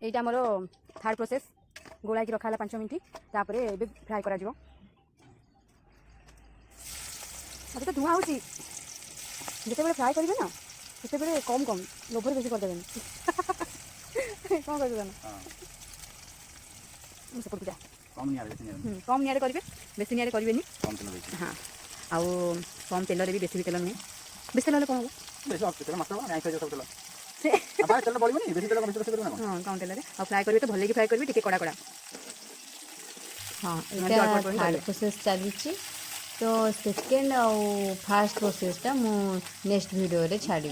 এইটা আমার third process গোলাইকি রখা হল 5 মিনিট তারপরে এবে ফ্রাই করা যাব মতো তো ধোঁয়া হচ্ছে যেতবে ফ্রাই করবে না সেতবে কম কম লোভরে বেশি করে দেবেন কম করবে জানো সেপটুটা কম নিଆରେ କରିବେ ବେଶୀ ନିଆରେ କରିବେନି ହଁ ଆଉ କମ୍ ତେଲରେ ବି ବେଶୀ ବି ତେଲ ନୁହେଁ ବେଶୀ ତେଲ ହେଲେ କ'ଣ ହେବ ହଁ କମ୍ ତେଲରେ ଆଉ ଫ୍ରାଏ କରିବେ ତ ଭଲକି ଫ୍ରାଏ କରିବେ ଟିକେ କଡ଼ା କଡ଼ା हाँ यहाँ थर्ड प्रोसेस चली तो सेकेंड आउ फास्ट प्रोसेसटा मु नेक्स्ट वीडियो रे छाड़ी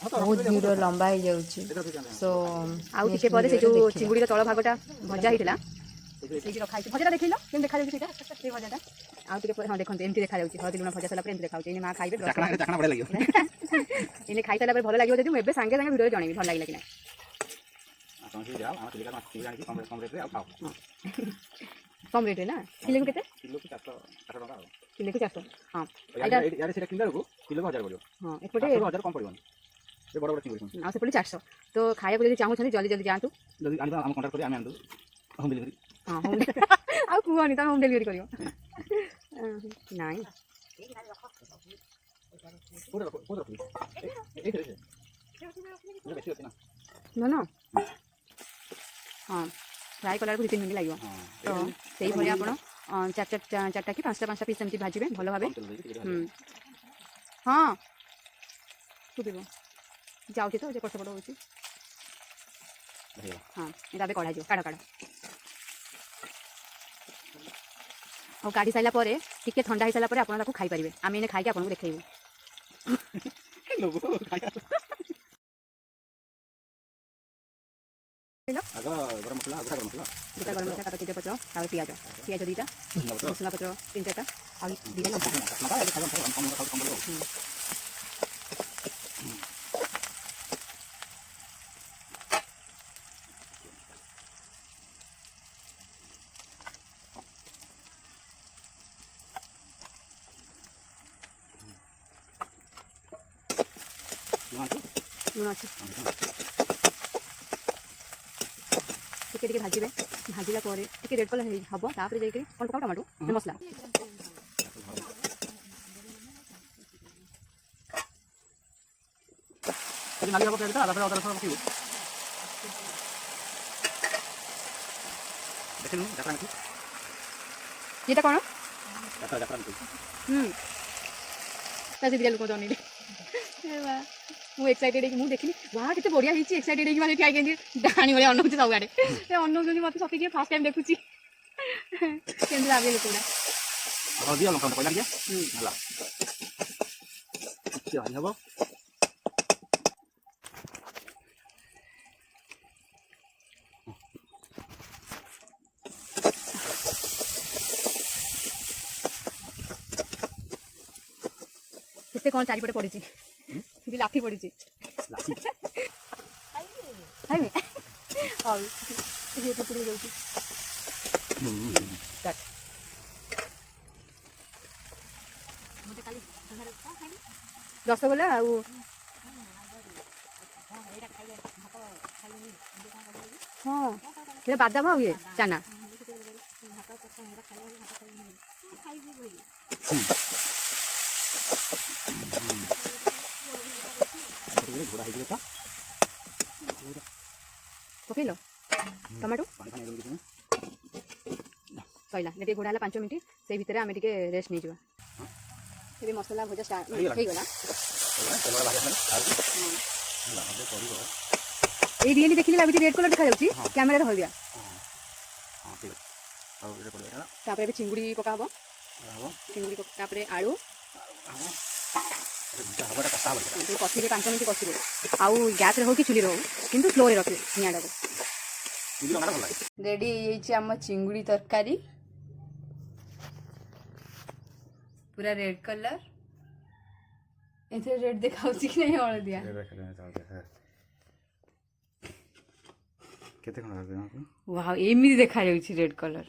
बहुत वीडियो लंबा हो जाउची सो आउ टिके पर से जो चिंगुड़ी तळ भागटा भजा हितला से रखा है भजा देखिलो केम देखा जाउची सेटा से भजाटा आउ टिके पर हां देखंते एमती देखा जाउची हळदी लुण भजा सला पर एमती देखा जाउची इने मा खाइबे चाखना बडा लागियो इने खाइ सला पर भलो लागियो जदी मु एबे संगे संगे वीडियो रे जणेबी भल लागला कि ना आपण से जाओ हम चिलिका माछ चिलिका की कम रेट रे आ खाओ कम रेट है ना किलो को केते किलो की 400 टका किलो को 400 हां यार सेटा किलो को किलो 1000 पड़ियो हां एपटे 1000 कम पड़ियो ये बड़ बड़ चिंगुड़ी आ से पड़े 400 तो खाया को जदी चाहू छनी जल्दी जल्दी जातु जल्दी आनी हम कांटेक्ट करी हम आंदु होम डिलीवरी हां होम आ कुआनी त होम डिलीवरी करियो नाही पूरा ए ये बेसी होती ना ना ना हाँ फ्राए कला 2-3 मिनट लगे तो से भाई आप चार्टा कि 5टा पीस एमती भाजबे भल भाव हाँ सुबह जाऊँगी तो पट पट हो हाँ ये कढ़ा जो काढ़ काढ़ और काढ़ी सारा पर टिके ठंडा हो सारा आप खाई पारे आम इन्हें खाई आपको देखू गरम मसला दुटा गरम मसला तेज पत्र और पियाज पियाज दुटा मसला पत्र 3-4टा और दीटा लंका लुण अच्छे टिके भाजबे भाजला टिके रेड कलर हम तापर जाइए कौन पका टमाटो मसला नाली हम पेड़ आधा आधा रसम पकियो देखिनु जात्रा नहीं ये कौन जात्रा नहीं ताजे दिया लोक जनी मु एक्साइटेड है मु देखली वाह किते बढ़िया हिची एक्साइटेड है कि माने ठिया केंदी डाणी वाले अन्न सब आड़े ए अन्न जनी मते सके के फर्स्ट टाइम देखुची केंदी लागे लोकड़ा हां दिया लंका पहला दिया हला क्या हबो केते कोन चारिपटे पड़ी छी लाठी पड़ी लाठी खाइबे और ये तो पूरी जाउची काट मते काली रसगोल्ला आ हाँ ये बादाम हो ये चना पकईल टमाटो सैला ये घोड़ा 5 मिनट से भितर आम टे रेस्ट नहीं जावा ये मसला भजा स्टार्ट हो गला ये रियली देखिले लागे रेड कलर देखा जाउची कैमरा हो गया तापर भी चिंगुड़ी पका हबो चिंगुड़ी तापर आलू कषिले 5 मिनट कषिले आउ गैस रे हो कि चुली रो किंतु स्लो रे रखे निया डाको रेडी आम चिंगुड़ी तरकारी पूरा रेड कलर एथे रेड देखाउची कि नहीं हळदिया केते कोन वाह एमिति देखा जाउची रेड कलर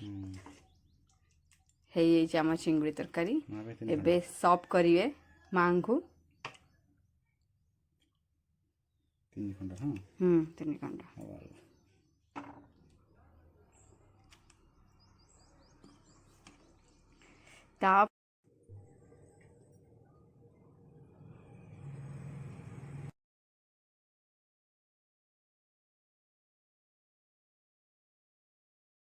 हे आम चिंगुड़ी तरकारी एबे सर्व करिवे मांगू 3 घंटा हां 3 घंटा ତା